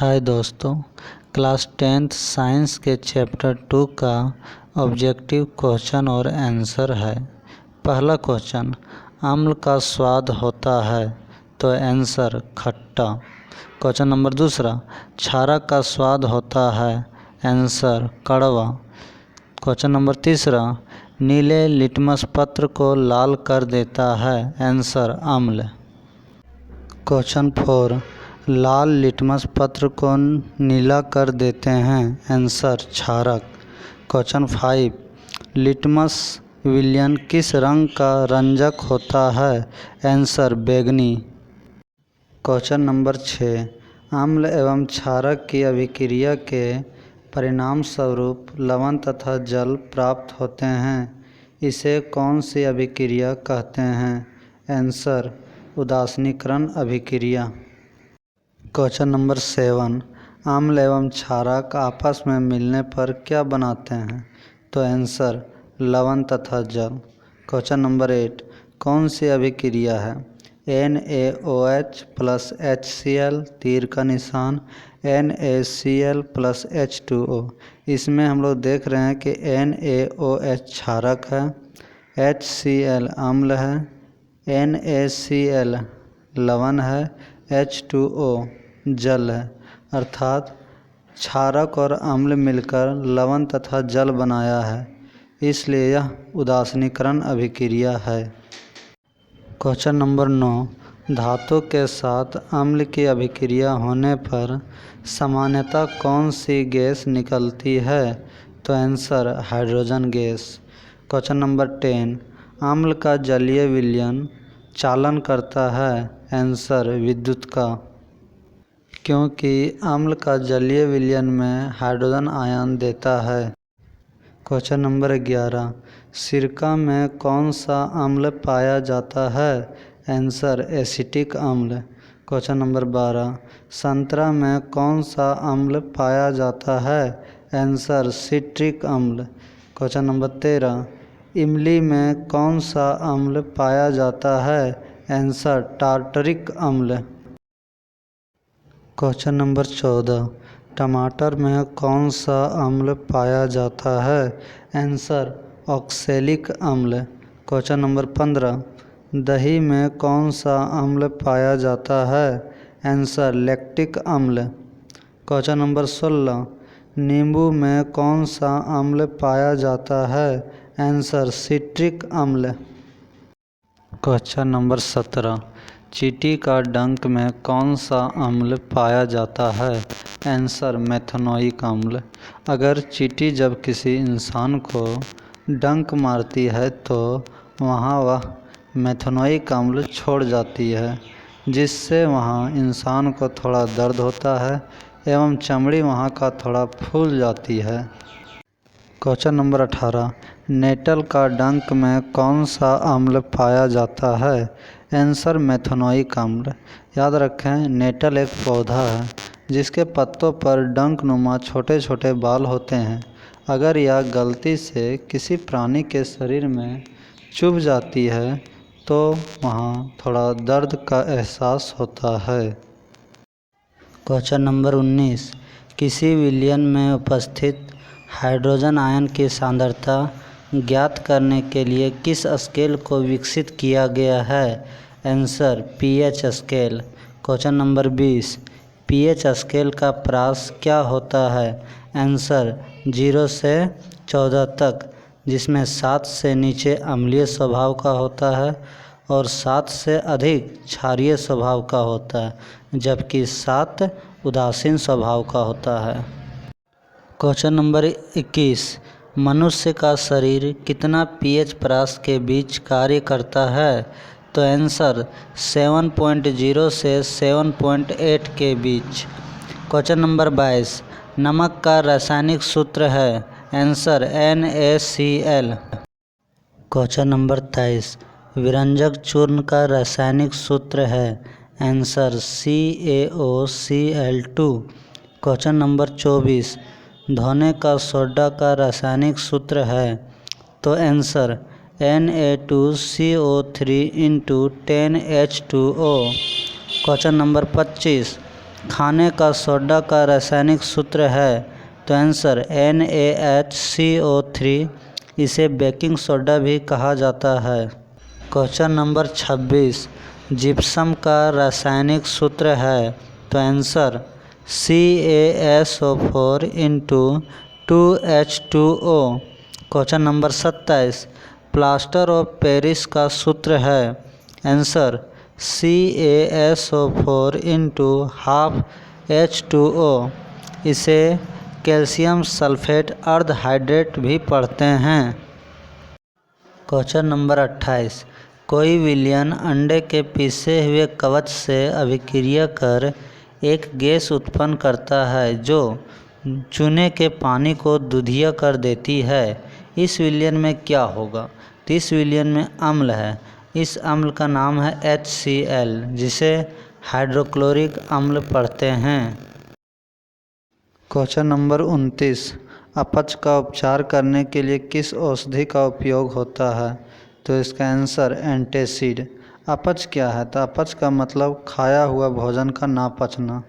हाय दोस्तों, class 10th science के chapter 2 का ऑब्जेक्टिव क्वेश्चन और आंसर है। पहला क्वेश्चन, अम्ल का स्वाद होता है, तो आंसर खट्टा। क्वेश्चन नंबर दूसरा, क्षारक का स्वाद होता है, आंसर कड़वा। क्वेश्चन नंबर तीसरा, नीले लिटमस पत्र को लाल कर देता है, आंसर अम्ल। क्वेश्चन 4, लाल लिटमस पत्र को नीला कर देते हैं, आंसर क्षारक। क्वेश्चन 5, लिटमस विलयन किस रंग का रंजक होता है, आंसर बैंगनी। क्वेश्चन नंबर 6, अम्ल एवं क्षारक की अभिक्रिया के परिणाम स्वरूप लवण तथा जल प्राप्त होते हैं, इसे कौन सी अभिक्रिया कहते हैं, आंसर उदासीनीकरण अभिक्रिया। क्वेश्चन नंबर 7, अम्ल एवं क्षारक आपस में मिलने पर क्या बनाते हैं, तो आंसर लवण तथा जल। क्वेश्चन नंबर 8, कौन सी अभिक्रिया है, NaOH प्लस HCl तीर का निशान NaCl प्लस H2O। इसमें हम लोग देख रहे हैं कि NaOH क्षारक है, HCl अम्ल है, NaCl लवण है, H2O जल है। अर्थात क्षारक और अम्ल मिलकर लवण तथा जल बनाया है, इसलिए यह उदासीनीकरण अभिक्रिया है। क्वेश्चन नंबर 9, धातु के साथ अम्ल की अभिक्रिया होने पर सामान्यतः कौन सी गैस निकलती है, तो answer hydrogen gas. Question number 10, अम्ल का जलीय विलयन चालन करता है, आंसर विद्युत का, क्योंकि अम्ल का जलीय विलयन में हाइड्रोजन आयन देता है। क्वेश्चन नंबर 11, सिरका में कौन सा अम्ल पाया जाता है, आंसर एसिटिक अम्ल। क्वेश्चन नंबर 12, संतरा में कौन सा अम्ल पाया जाता है, आंसर सिट्रिक अम्ल। क्वेश्चन नंबर 13, इमली में कौन सा अम्ल पाया जाता है, आंसर टार्टरिक अम्ल। क्वेश्चन नंबर 14, टमाटर में कौन सा अम्ल पाया जाता है, आंसर ऑक्सैलिक अम्ल। क्वेश्चन नंबर 15, दही में कौन सा अम्ल पाया जाता है, आंसर लैक्टिक अम्ल। क्वेश्चन नंबर 16, नींबू में कौन सा अम्ल पाया जाता है, आंसर सिट्रिक अम्ल। क्वेश्चन नंबर 17, चींटी का डंक में कौन सा अम्ल पाया जाता है, आंसर मेथनोइक अम्ल। अगर चींटी जब किसी इंसान को डंक मारती है तो वहाँ वह मेथनोइक अम्ल छोड़ जाती है, जिससे वहाँ इंसान को थोड़ा दर्द होता है एवं चमड़ी वहाँ का थोड़ा फूल जाती है। क्वेश्चन नंबर 18, नेटल का डंक में कौन सा अम्ल पाया जाता है, आंसर मेथनोइक अम्ल। याद रखें, नेटल एक पौधा है जिसके पत्तों पर डंकनुमा छोटे छोटे बाल होते हैं। अगर यह गलती से किसी प्राणी के शरीर में चुभ जाती है तो वहाँ थोड़ा दर्द का एहसास होता है। क्वेश्चन नंबर 19, किसी विलयन में उपस्थित हाइड्रोजन आयन की सांद्रता ज्ञात करने के लिए किस स्केल को विकसित किया गया है, answer pH scale. Question number 20, pH scale का प्रास क्या होता है, आंसर 0 से 14 तक, जिसमें 7 से नीचे अम्लीय स्वभाव का होता है और 7 से अधिक क्षारीय स्वभाव का होता है, जबकि 7 उदासीन स्वभाव का होता है। क्वेश्चन नंबर 21, मनुष्य का शरीर कितना pH प्रास के बीच कार्य करता है, तो आंसर 7.0 से 7.8 के बीच। क्वेश्चन नंबर 22, नमक का रासायनिक सूत्र है, आंसर NaCl। क्वेश्चन नंबर 23, विरंजक चूर्ण का रासायनिक सूत्र है, आंसर CaOCl2। क्वेश्चन नंबर 24, धोने का सोडा का रासायनिक सूत्र है, तो answer Na2CO3 × 10H2O। Question number 25, खाने का सोडा का रासायनिक सूत्र है? तो आंसर NaHCO3। इसे बेकिंग सोडा भी कहा जाता है। क्वेश्चन नंबर 26, जिप्सम का रासायनिक सूत्र है? तो answer CaSO4 × 2H2O। Question number 27, plaster of Paris का सूत्र है? Answer CaSO4 × 12H2O। इसे कैल्शियम सल्फेट अर्ध हाइड्रेट भी पढ़ते हैं। क्वेश्चन नंबर 28, कोई विलयन अंडे के पिसे हुए कवच से अभिक्रिया कर एक गैस उत्पन्न करता है जो चूने के पानी को दूधिया कर देती है। इस विलयन में क्या होगा? तो इस विलयन में अम्ल है। इस अम्ल का नाम है HCl, जिसे हाइड्रोक्लोरिक अम्ल पढ़ते हैं। क्वेश्चन नंबर 29, अपच का उपचार करने के लिए किस औषधि का उपयोग होता है? तो इसका आंसर एंटासिड। अपच क्या है? तो अपच का मतलब खाया हुआ भोजन का ना पचना।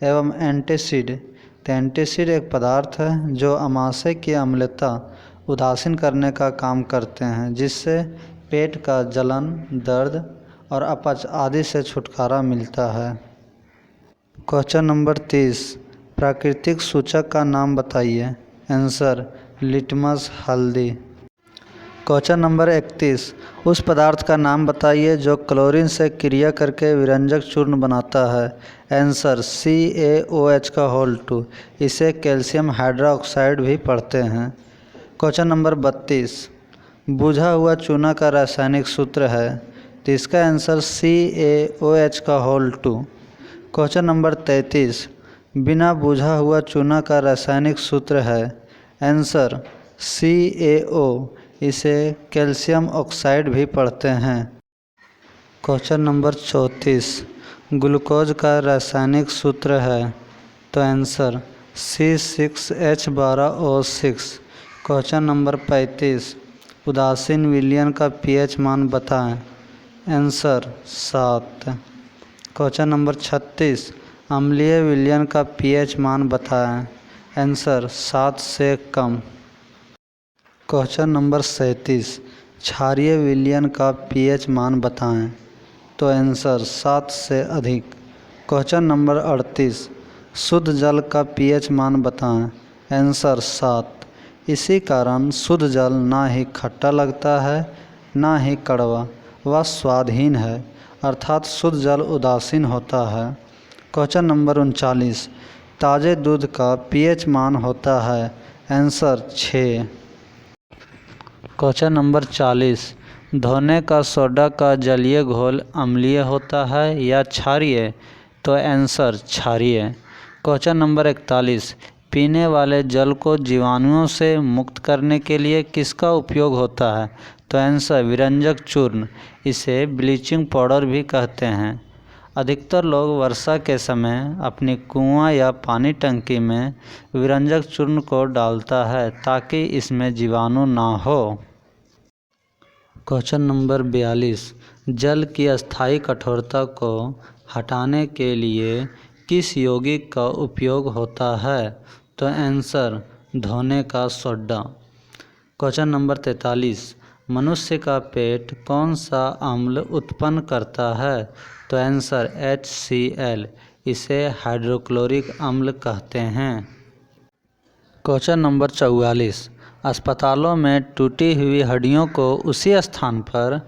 एवं एंटासिड, तो एंटासिड एक पदार्थ है जो अमाशय की अम्लता उदासीन करने का काम करते हैं, जिससे पेट का जलन, दर्द और अपच आदि से छुटकारा मिलता है। क्वेश्चन नंबर 30, प्राकृतिक सूचक का नाम बताइए। आंसर लिटमस हल्दी। क्वेश्चन नंबर 31, उस पदार्थ का नाम बताइए जो क्लोरीन से क्रिया करके विरंजक चूर्ण बनाता है। Answer CaOH2। इसे कैल्शियम हाइड्रोक्साइड भी पढ़ते हैं। क्वेश्चन नंबर 32, बुझा हुआ चूना का रासायनिक सूत्र है? तो इसका आंसर CaOH2। क्वेश्चन नंबर 33, बिना बुझा हुआ चूना का रासायनिक सूत्र है? Answer CaO। इसे कैल्शियम ऑक्साइड भी पढ़ते हैं। क्वेश्चन नंबर 34, ग्लूकोज का रासायनिक सूत्र है? तो आंसर C6H12O6। क्वेश्चन नंबर 35, उदासीन विलयन का pH मान बताएं। आंसर 7। क्वेश्चन नंबर 36, अम्लीय विलयन का pH मान बताएं। आंसर 7 से कम। क्वेश्चन नंबर 37, क्षारीय विलयन का pH मान बताएं। तो आंसर 7 से अधिक। क्वेश्चन नंबर 38, शुद्ध जल का pH मान बताएं। आंसर 7। इसी कारण शुद्ध जल ना ही खट्टा लगता है ना ही कड़वा, वह स्वादहीन है, अर्थात शुद्ध जल उदासीन होता है। क्वेश्चन नंबर 39, ताज़े दूध का pH मान होता है। आंसर 6। क्वेश्चन नंबर 40, धोने का सोडा का जलीय घोल अम्लीय होता है या क्षारीय? तो आंसर क्षारीय। क्वेश्चन नंबर 41, पीने वाले जल को जीवाणुओं से मुक्त करने के लिए किसका उपयोग होता है? तो आंसर विरंजक चूर्ण। इसे ब्लीचिंग पाउडर भी कहते हैं। अधिकतर लोग वर्षा के समय अपनी कुआं या पानी टंकी में विरंजक चूर्ण को डालता है ताकि इसमें जीवाणु ना हो। क्वेश्चन नंबर 42, जल की अस्थायी कठोरता को हटाने के लिए किस यौगिक का उपयोग होता है? तो आंसर धोने का सोडा। क्वेश्चन नंबर 43, मनुष्य का पेट कौन सा अम्ल उत्पन्न करता है? तो आंसर HCl। इसे हाइड्रोक्लोरिक अम्ल कहते हैं। क्वेश्चन नंबर 44, अस्पतालों में टूटी हुई हड्डियों को उसी स्थान पर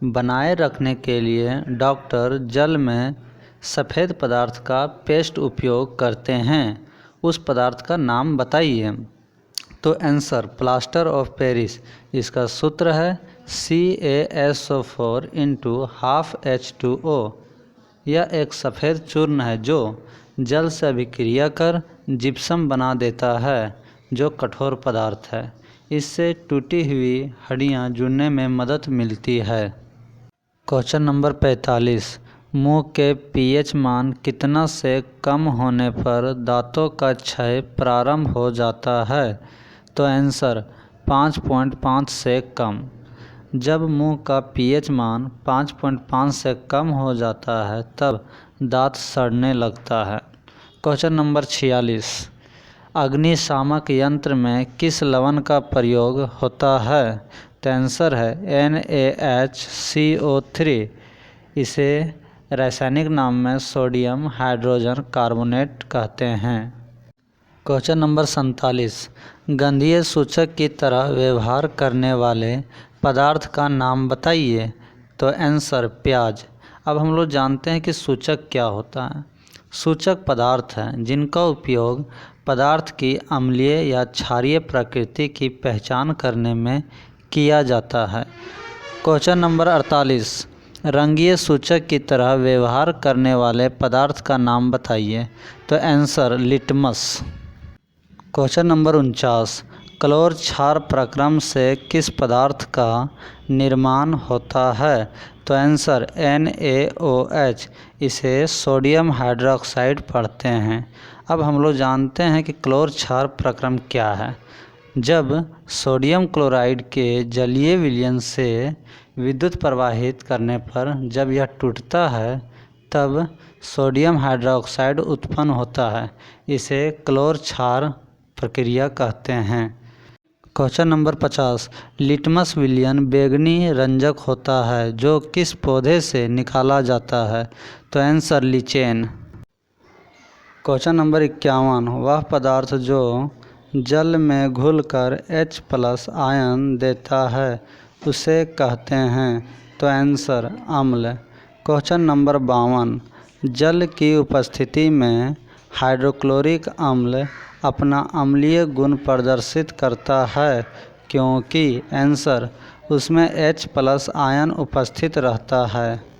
बनाए रखने के लिए डॉक्टर जल में सफ़ेद पदार्थ का पेस्ट उपयोग करते हैं। उस पदार्थ का नाम बताइए। तो आंसर प्लास्टर ऑफ पेरिस। इसका सूत्र है CaSO4 × 12H2O। यह एक सफ़ेद चूर्ण है जो जल से अभिक्रिया कर जिप्सम बना देता है, जो कठोर पदार्थ है। इससे टूटी हुई हड्डियाँ जुड़ने में मदद मिलती है। क्वेश्चन नंबर 45, मुंह के pH मान कितना से कम होने पर दांतों का क्षय प्रारंभ हो जाता है? तो आंसर 5.5 से कम। जब मुंह का pH मान 5.5 से कम हो जाता है तब दांत सड़ने लगता है। क्वेश्चन नंबर 46, अग्निशामक यंत्र में किस लवण का प्रयोग होता है? तो आंसर है NaHCO3। इसे रासायनिक नाम में सोडियम हाइड्रोजन कार्बोनेट कहते हैं। क्वेश्चन नंबर 47, गंधीय सूचक की तरह व्यवहार करने वाले पदार्थ का नाम बताइए। तो आंसर प्याज। अब हम लोग जानते हैं कि सूचक क्या होता है। सूचक पदार्थ हैं जिनका उपयोग पदार्थ की अम्लीय या क्षारीय प्रकृति की पहचान करने में किया जाता है। क्वेश्चन नंबर 48, रंगीय सूचक की तरह व्यवहार करने वाले पदार्थ का नाम बताइए। तो आंसर लिटमस। क्वेश्चन नंबर 49, क्लोर क्षार प्रक्रम से किस पदार्थ का निर्माण होता है? तो आंसर NaOH। इसे सोडियम हाइड्रोक्साइड पढ़ते हैं। अब हम लोग जानते हैं कि क्लोर क्षार प्रक्रम क्या है। जब सोडियम क्लोराइड के जलीय विलयन से विद्युत प्रवाहित करने पर जब यह टूटता है तब सोडियम हाइड्रोक्साइड उत्पन्न होता है। इसे क्लोर क्षार प्रक्रिया कहते हैं। क्वेश्चन नंबर 50, लिटमस विलयन बैंगनी रंजक होता है जो किस पौधे से निकाला जाता है? तो आंसर लीचेन। क्वेश्चन नंबर 51, वह पदार्थ जो जल में घुलकर H+ आयन देता है उसे कहते हैं। तो आंसर अम्ल। क्वेश्चन नंबर 52, जल की उपस्थिति में हाइड्रोक्लोरिक अम्ल अपना अम्लीय गुण प्रदर्शित करता है क्योंकि आंसर उसमें H+ आयन उपस्थित रहता है।